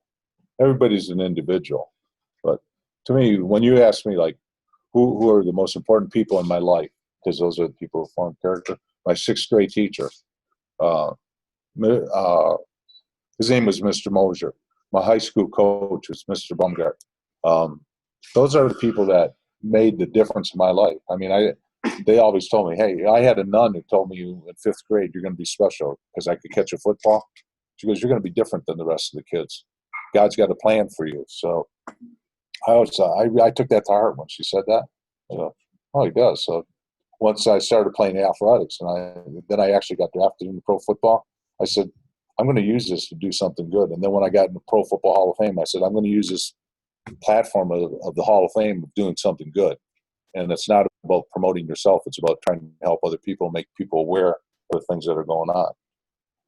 Speaker 2: Everybody's an individual, but to me, when you ask me like, who are the most important people in my life, because those are the people who form character. My 6th grade teacher, his name was Mr. Mosier. My high school coach was Mr. Bumgart. Those are the people that made the difference in my life. I mean, they always told me, hey, I had a nun who told me in 5th grade, you're going to be special because I could catch a football. She goes, you're going to be different than the rest of the kids. God's got a plan for you. So I took that to heart when she said that. Oh, he does. So once I started playing athletics and then I actually got drafted into pro football, I said, I'm going to use this to do something good. And then when I got in the Pro Football Hall of Fame, I said, I'm going to use this platform of the Hall of Fame of doing something good. And it's not about promoting yourself. It's about trying to help other people, make people aware of the things that are going on.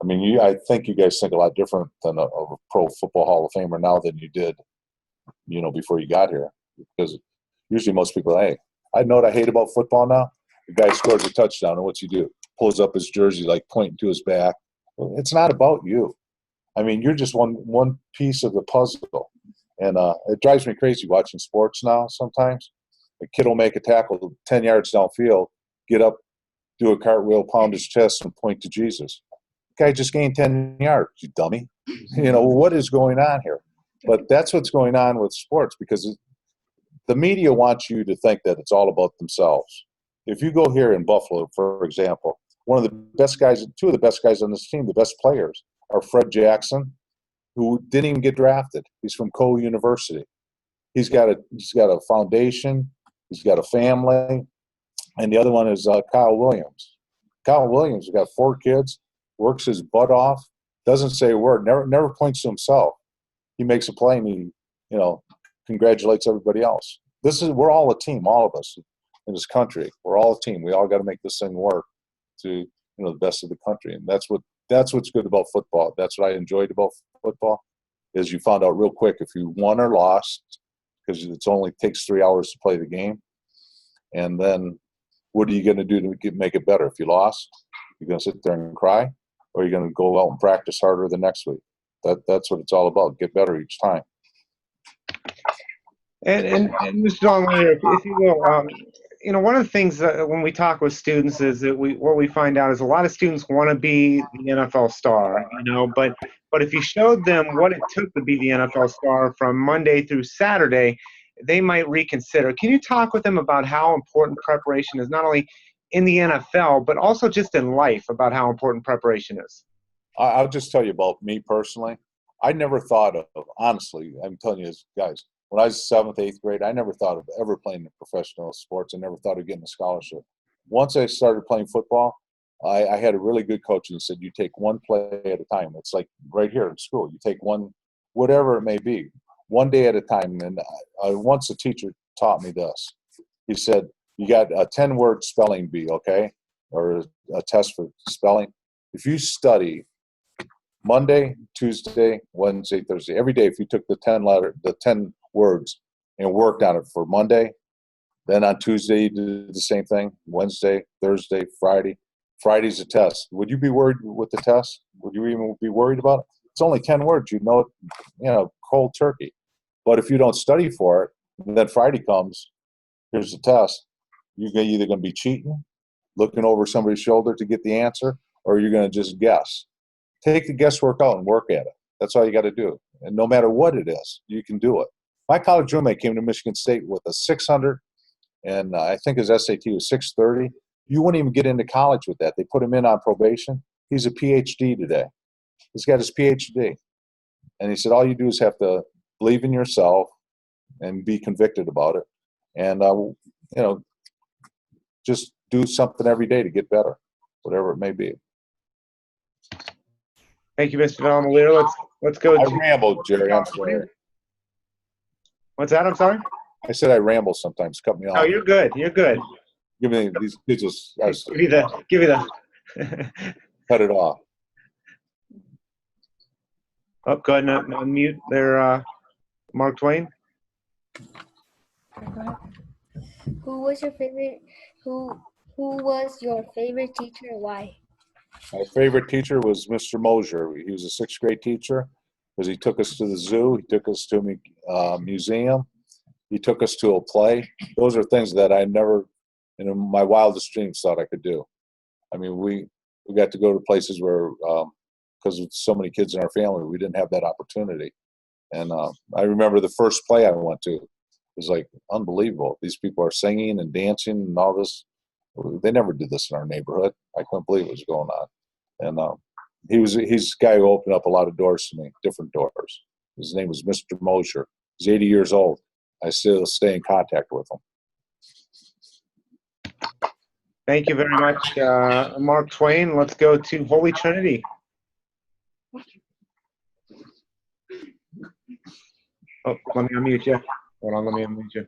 Speaker 2: I mean, I think you guys think a lot different than a Pro Football Hall of Famer now than you did, before you got here. Because usually most people, hey, I know what I hate about football now. The guy scores a touchdown, and what's he do? Pulls up his jersey, like pointing to his back. It's not about you. I mean, you're just one piece of the puzzle. And it drives me crazy watching sports now sometimes. A kid will make a tackle 10 yards downfield, get up, do a cartwheel, pound his chest, and point to Jesus. The guy just gained 10 yards, you dummy. What is going on here? But that's what's going on with sports, because the media wants you to think that it's all about themselves. If you go here in Buffalo, for example, two of the best guys on this team, the best players, are Fred Jackson, who didn't even get drafted. He's from Cole University. He's got a foundation. He's got a family. And the other one is Kyle Williams. Kyle Williams has got 4 kids, works his butt off, doesn't say a word, never points to himself. He makes a play and he, congratulates everybody else. We're all a team, all of us in this country. We're all a team. We all got to make this thing work to, the best of the country. And that's what's good about football. That's what I enjoyed about football. is you found out real quick if you won or lost, because it only takes 3 hours to play the game. And then what are you going to do to make it better? If you lost, you're going to sit there and cry, or you're going to go out and practice harder the next week. That's what it's all about. Get better each time.
Speaker 1: And Mr. DeLamielleure, if you will, you know, one of the things that when we talk with students is that what we find out is a lot of students want to be the NFL star, you know, but if you showed them what it took to be the NFL star from Monday through Saturday, they might reconsider. Can you talk with them about how important preparation is, not only in the NFL, but also just in life, about how important preparation is?
Speaker 2: I'll just tell you about me personally. I never thought of, honestly, I'm telling you guys, when I was 7th, 8th grade, I never thought of ever playing in professional sports. I never thought of getting a scholarship. Once I started playing football, I had a really good coach and said, you take one play at a time. It's like right here in school. You take one, whatever it may be, one day at a time. And once a teacher taught me this. He said, you got a 10-word spelling bee, okay, or a test for spelling. If you study Monday, Tuesday, Wednesday, Thursday, every day, if you took the 10 words and worked on it for Monday, then on Tuesday you did the same thing, Wednesday, Thursday, Friday. Friday's a test. Would you be worried with the test? Would you even be worried about it? It's only 10 words. You know, cold turkey. But if you don't study for it, and then Friday comes, here's the test. You're either going to be cheating, looking over somebody's shoulder to get the answer, or you're going to just guess. Take the guesswork out and work at it. That's all you got to do. And no matter what it is, you can do it. My college roommate came to Michigan State with a 600, and I think his SAT was 630. You wouldn't even get into college with that. They put him in on probation. He's a PhD today. He's got his PhD. And he said, all you do is have to believe in yourself and be convicted about it. And, you know, just do something every day to get better, whatever it may be.
Speaker 1: Thank you, Mr. DeLamielleure. Let's go.
Speaker 2: I rambled, Jerry. I'm sorry.
Speaker 1: What's that? I'm sorry?
Speaker 2: I said I ramble sometimes. Cut me off.
Speaker 1: Oh, you're good. You're good.
Speaker 2: Give me these kids.
Speaker 1: Give you the.
Speaker 2: Cut it off.
Speaker 1: Oh, go ahead and unmute there, Mark Twain.
Speaker 12: Who was your favorite? Who was your favorite teacher and why?
Speaker 2: My favorite teacher was Mr. Mosier. He was a 6th grade teacher because he took us to the zoo. He took us to a museum. He took us to a play. Those are things that I never, in my wildest dreams, thought I could do. I mean, we got to go to places where, because of so many kids in our family, we didn't have that opportunity. And I remember the first play I went to. It was like unbelievable. These people are singing and dancing and all this. They never did this in our neighborhood. I couldn't believe what was going on. And he's a guy who opened up a lot of doors to me, different doors. His name was Mr. Mosier. He's 80 years old. I still stay in contact with him.
Speaker 1: Thank you very much, Mark Twain. Let's go to Holy Trinity. Oh, let me unmute you. Hold on, let me unmute you.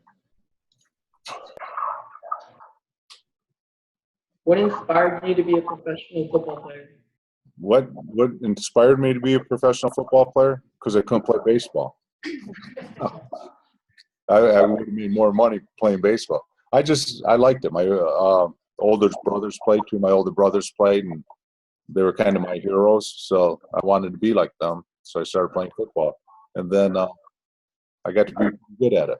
Speaker 10: What inspired you to be a professional football player?
Speaker 2: What inspired me to be a professional football player? Because I couldn't play baseball. I would have made more money playing baseball. I liked it. My older brothers played. 2 of my older brothers played, and they were kind of my heroes. So I wanted to be like them. So I started playing football, and then I got to be good at it.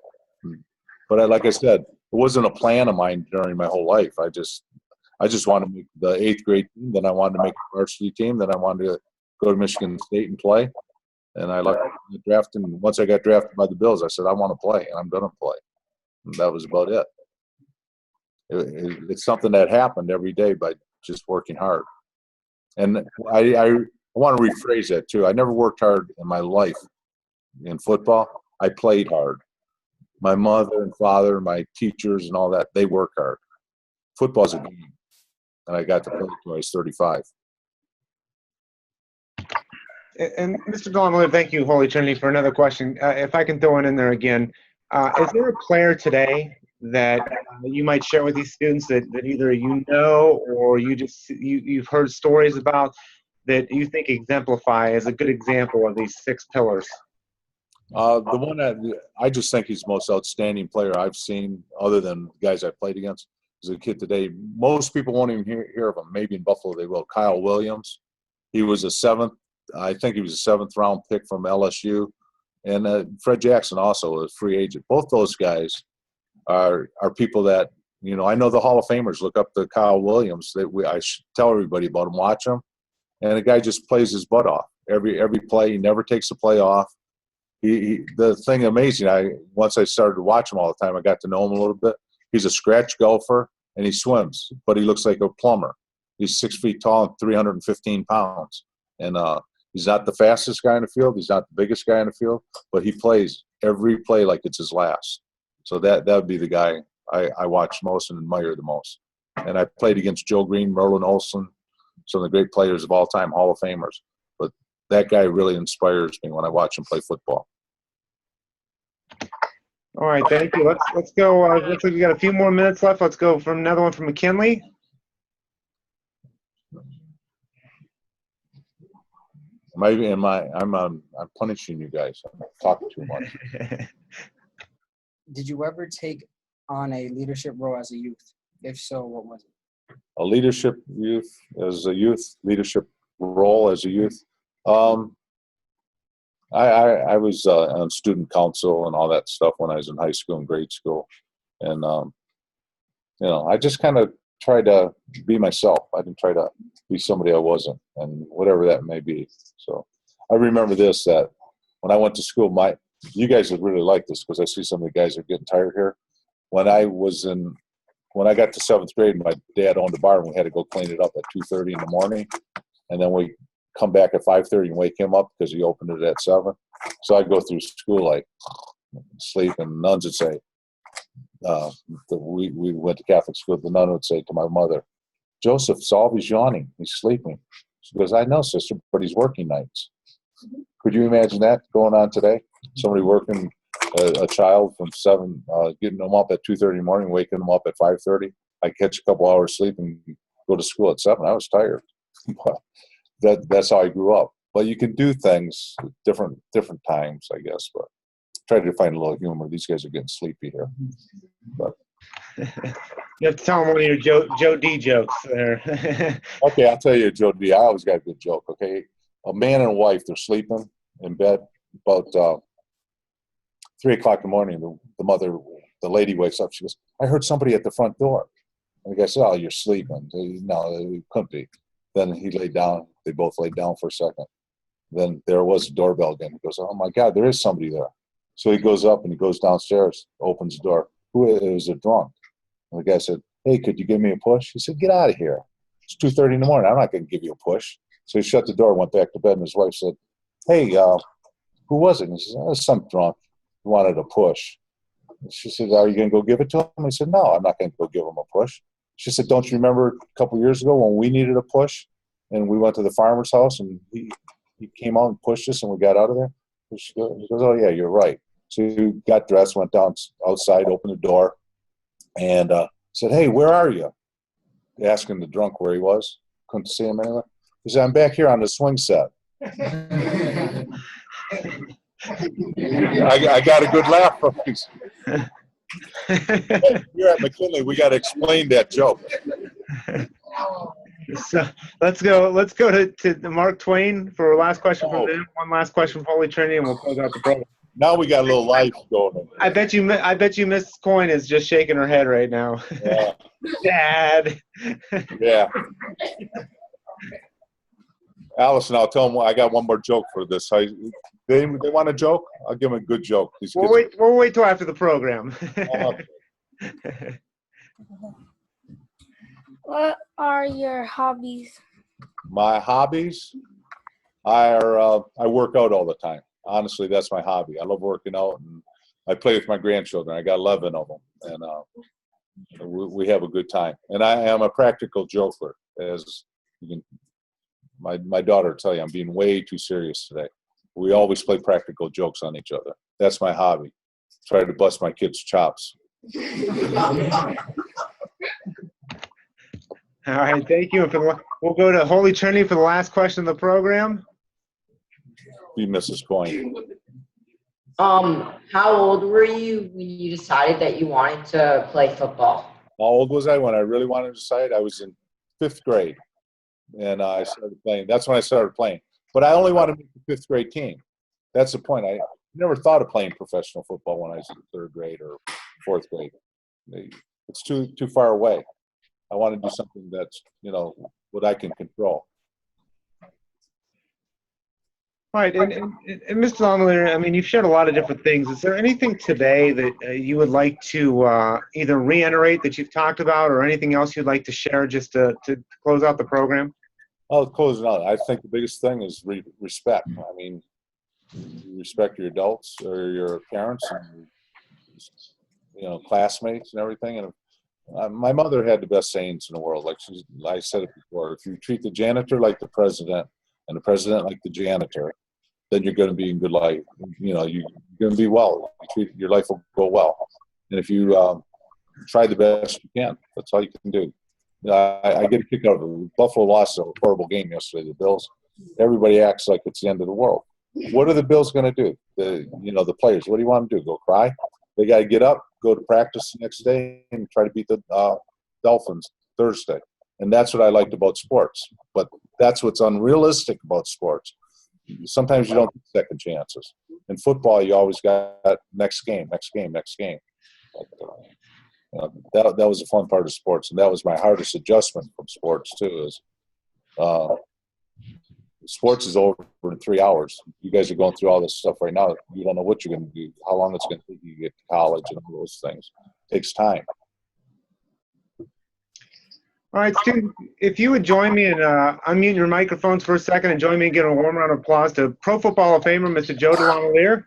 Speaker 2: But like I said, it wasn't a plan of mine during my whole life. I just wanted to make the 8th grade team. Then I wanted to make the varsity team. Then I wanted to go to Michigan State and play. And I liked the draft. And once I got drafted by the Bills, I said, I want to play, and I'm going to play. And that was about it. It's something that happened every day by just working hard. And I want to rephrase that, too. I never worked hard in my life in football. I played hard. My mother and father, my teachers and all that, they work hard. Football's a game. And I got to play until I was 35.
Speaker 1: And Mr. DeLamielleure, thank you, Holy Trinity, for another question. If I can throw it in there again, is there a player today that you might share with these students that either you know or you've heard stories about that you think exemplify as a good example of these 6 pillars?
Speaker 2: The one that I just think he's the most outstanding player I've seen, other than guys I played against, is a kid today. Most people won't even hear of him. Maybe in Buffalo they will. Kyle Williams. He was I think he was a seventh round pick from LSU. And Fred Jackson also a free agent. Both those guys are people that, you know, I know the Hall of Famers look up to Kyle Williams. I should tell everybody about him, watch him. And the guy just plays his butt off. Every play, he never takes a play off. The thing amazing, once I started to watch him all the time, I got to know him a little bit. He's a scratch golfer, and he swims, but he looks like a plumber. He's 6 feet tall and 315 pounds. And he's not the fastest guy in the field. He's not the biggest guy in the field, but he plays every play like it's his last. So that would be the guy I watch most and admire the most. And I played against Joe Green, Merlin Olsen, some of the great players of all time, Hall of Famers. But that guy really inspires me when I watch him play football.
Speaker 1: All right, thank you. Let's go. Looks like we got a few more minutes left. Let's go from another one from McKinley. I'm punishing you guys. I'm talking too much.
Speaker 15: Did you ever take on a leadership role as a youth? If so, what was it?
Speaker 2: A leadership role as a youth. I was on student council and all that stuff when I was in high school and grade school. And, you know, I just kind of tried to be myself. I didn't try to be somebody I wasn't, and whatever that may be. So I remember this, that when I went to school, you guys would really like this because I see some of the guys are getting tired here. When I got to 7th grade, my dad owned a bar and we had to go clean it up at 2:30 in the morning. And then we come back at 5:30 and wake him up because he opened it at 7. So I'd go through school like sleep, and nuns would say, we went to Catholic school, the nun would say to my mother, "Joseph's always yawning, he's sleeping." She goes, "I know, sister, but he's working nights." Could you imagine that going on today? Somebody working a child from 7, getting them up at 2:30 in the morning, waking them up at 5:30. I catch a couple hours sleep and go to school at 7. I was tired. That's how I grew up. But you can do things different times, I guess. But try to find a little humor. These guys are getting sleepy here. But
Speaker 1: you have to tell them one of your Joe D jokes there.
Speaker 2: Okay, I'll tell you, Joe D. I always got a good joke. Okay, a man and a wife, they're sleeping in bed. About 3 o'clock in the morning, the lady wakes up. She goes, "I heard somebody at the front door." And the guy said, "Oh, you're sleeping." No, it couldn't be. Then he laid down. They both laid down for a second. Then there was a doorbell again. He goes, "Oh, my God, there is somebody there." So he goes up and he goes downstairs, opens the door. Who is a drunk? And the guy said, "Hey, could you give me a push?" He said, "Get out of here. It's 2:30 in the morning. I'm not going to give you a push." So he shut the door, went back to bed, and his wife said, "Hey, who was it?" And he said, "Oh, some drunk who wanted a push." And she said, "Are you going to go give it to him?" He said, "No, I'm not going to go give him a push." She said, "Don't you remember a couple of years ago when we needed a push and we went to the farmer's house and he came out and pushed us and we got out of there?" He goes, "Oh, yeah, you're right." So he got dressed, went down outside, opened the door, and said, "Hey, where are you?" Asking the drunk where he was. Couldn't see him anywhere. He said, "I'm back here on the swing set." I got a good laugh from these. Here at McKinley, we got to explain that joke.
Speaker 1: So let's go to Mark Twain for a last question from him. One last question from Holy Trinity, and we'll close out the program.
Speaker 2: Now we got a little life going.
Speaker 1: I bet you Miss Coyne is just shaking her head right now.
Speaker 2: Yeah.
Speaker 1: Dad.
Speaker 2: Yeah. Allison, I'll tell them I got one more joke for this. They want a joke? I'll give them a good joke.
Speaker 1: We'll wait till after the program.
Speaker 12: What are your hobbies?
Speaker 2: My hobbies? I work out all the time. Honestly, that's my hobby. I love working out, and I play with my grandchildren. I got 11 of them, and we have a good time. And I am a practical joker, as you can. My daughter will tell you, I'm being way too serious today. We always play practical jokes on each other. That's my hobby. Try to bust my kids' chops.
Speaker 1: All right, thank you. We'll go to Holy Trinity for the last question of the program.
Speaker 2: Be Mrs. Coyne.
Speaker 16: How old were you when you decided that you wanted to play football?
Speaker 2: How old was I when I really wanted to decide? I was in 5th grade, and I started playing. That's when I started playing. But I only wanted to make the 5th grade team. That's the point. I never thought of playing professional football when I was in 3rd grade or 4th grade. It's too far away. I want to do something that's, what I can control.
Speaker 1: Right, and Mr. DeLamielleure, I mean, you've shared a lot of different things. Is there anything today that you would like to either reiterate that you've talked about, or anything else you'd like to share just to close out the program?
Speaker 2: I'll close it out. I think the biggest thing is respect. I mean, you respect your adults or your parents and classmates and everything. And my mother had the best sayings in the world. Like I said it before, if you treat the janitor like the president and the president like the janitor, then you're going to be in good life. You're going to be well. Your life will go well. And if you try the best you can, that's all you can do. I get a kick out of it. Buffalo lost a horrible game yesterday, the Bills. Everybody acts like it's the end of the world. What are the Bills going to do? The players, what do you want them to do? Go cry? They got to get up, go to practice the next day, and try to beat the Dolphins Thursday. And that's what I liked about sports. But that's what's unrealistic about sports. Sometimes you don't get second chances. In football, you always got next game. But, that was a fun part of sports, and that was my hardest adjustment from sports too. Is sports is over in 3 hours. You guys are going through all this stuff right now. You don't know what you're going to do, how long it's going to take you to get to college, and all those things. It takes time.
Speaker 1: All right, students, if you would join me in unmute your microphones for a second and join me in giving a warm round of applause to Pro Football Hall of Famer, Mr. Joe DeLamielleure.